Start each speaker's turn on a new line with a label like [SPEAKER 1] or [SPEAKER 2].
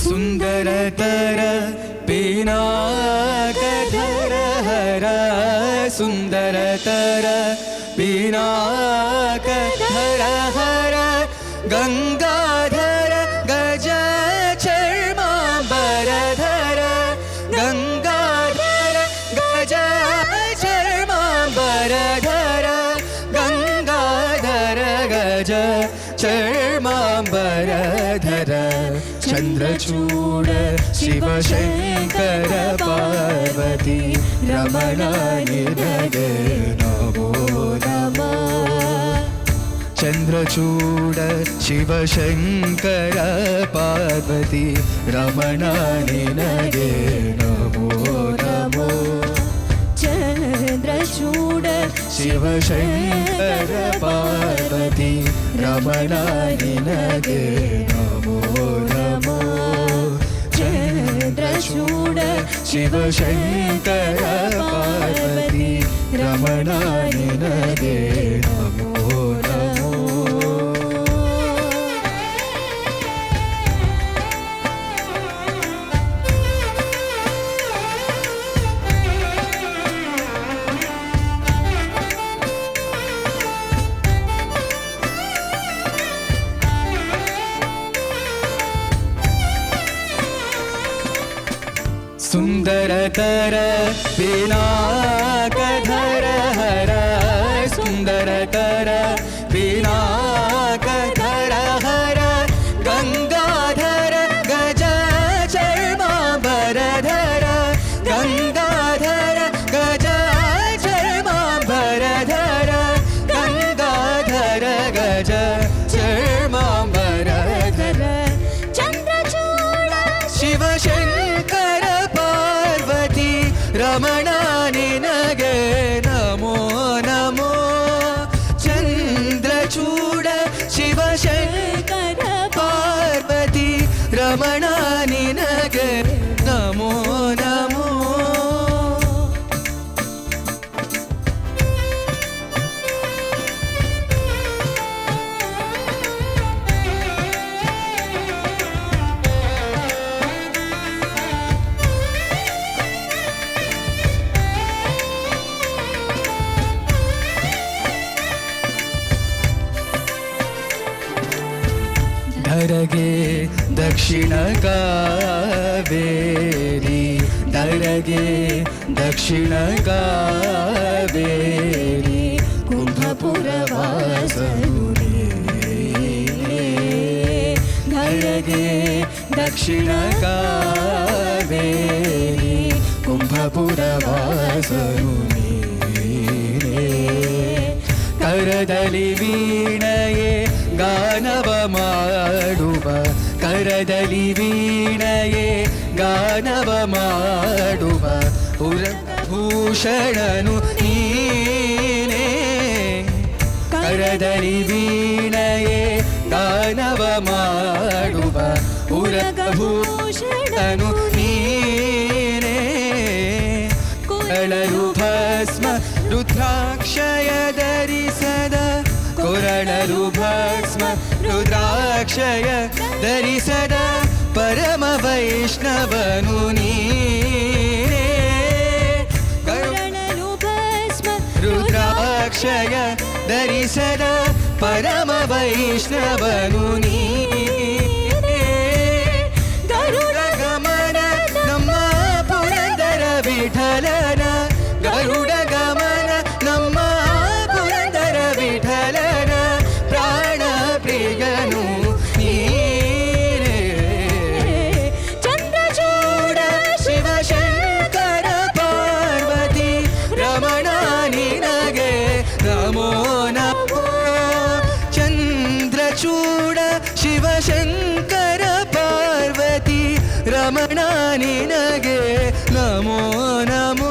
[SPEAKER 1] ಸುಂದರತರ ಪಿನಾಕಧರ ಹರ ಸುಂದರತರ ಪಿನಾಕಧರ ಹರ ಗಂಗಾಧರ ಗಜ ಚರ್ಮಾಂಬರಧರ ಗಂಗಾಧರ ಗಜ ಚರ್ಮಾಂಬರಧರ ಗಂಗಾಧರ ಗಜ ಚರ್ಮಾಂಬರಧರ ಚಂದ್ರಚೂಡ ಶಿವಶಂಕರ ಪಾರ್ವತಿ ರಮಣ ನಿನಗೆ ನಮೋ ನಮಃ ಚಂದ್ರಚೂಡ ಶಿವಶಂಕರ ಪಾರ್ವತಿ ರಮಣ ನಿನಗೆ ನಮೋ ನಮೋ
[SPEAKER 2] ಚಂದ್ರಚೂಡ
[SPEAKER 1] ಶಿವಶಂಕರ ಪಾರ್ವತಿ ರಮಣ ನಿನಗೆ ನಮೋ ನಮೋ ಚಂದ್ರಚೂಡ ಶಿವಶಂಕರ ಪಾರ್ವತಿ ರಮಣ ನಿನಗೆ ನಮೋ ನಮೋ ಸುಂದರತರ ಪಿನಾಕಧರ ಹರ ಸುಂದರತರ ಪಿನಾಕಧರ ಹರ ಗಂಗಾಧರ ಗಜ ಚರ್ಮಾಂಬರಧರ ಗಂಗಾಧರ ಗಜ ಚರ್ಮಾಂಬರಧರ ಗಂಗಾಧರ ಗಜ ಚರ್ಮಾಂಬರಧರ
[SPEAKER 2] ಚಂದ್ರಚೂಡ
[SPEAKER 1] ಶಿವಶಂಕರ ಪಾರ್ವತಿ ರಮಣ ನಿನಗೆ ನಮೋ ನಮೋ ಚಂದ್ರಚೂಡ ಶಿವಶಂಕರ ಪಾರ್ವತಿ ರಮಣ ನಿನಗೆ ನಮೋ ನಮೋ ಧರಗೆ ದಕ್ಷಿಣ ಕಾವೇರಿ ಧರಗೆ ದಕ್ಷಿಣ ಕಾವೇರಿ ಕುಂಭಪುರ ವಾಸನುರೇ ಧರಗೆ ದಕ್ಷಿಣ ಕಾವೇರಿ ಕುಂಭಪುರ ವಾಸನುರೇ ಕರದಲ್ಲಿ ವೀಣೆಯೇ ಗಾನವ ಮಾಡುವ ಕರದಲ್ಲಿ ವೀಣೆಯೇ ಗಾನವ ಮಾಡುವ ಪುರಭೂಷಣನು ನೀನೇ ಕರದಲ್ಲಿ ವೀಣೆಯೇ ಗಾನವ ಮಾಡುವ ಪುರಭೂಷಣನು ನೀನೇ ಕೊರಳಲು ಭಸ್ಮ ರುದ್ರಾಕ್ಷಯ ಧರಿಸದ ಕೊರಳಲು ಭಸ್ಮ ರುದ್ರಾಕ್ಷಯ ಧರಿಸದ ಪರಮ ವೈಷ್ಣವನು ನೀನೇ
[SPEAKER 2] ಕೊರಳಲು ಭಸ್ಮ
[SPEAKER 1] ರುದ್ರಾಕ್ಷಯ ಧರಿಸದ ಪರಮ ವೈಷ್ಣವನು ನೀನೇ ಗರುಡ ಗಮನ ನಮ್ಮ ಪುರಂದರ ವಿಠಲನ ಗರುಡ ಗಮನ ನಮ್ಮ ಪುರಂದರ ವಿಠಲನ ಪ್ರಾಣ ಪ್ರಿಯನು ನೀನೇ
[SPEAKER 2] ಚಂದ್ರಚೂಡ
[SPEAKER 1] ಶಿವಶಂಕರ ಪಾರ್ವತಿ ರಮಣ ನಿನಗೆ ನಮೋ ನಮೋ ಚಂದ್ರಚೂಡ ಶಿವಶಂಕರ ಪಾರ್ವತಿ ರಮಣ ನಿನಗೆ ನಮೋ ನಮೋ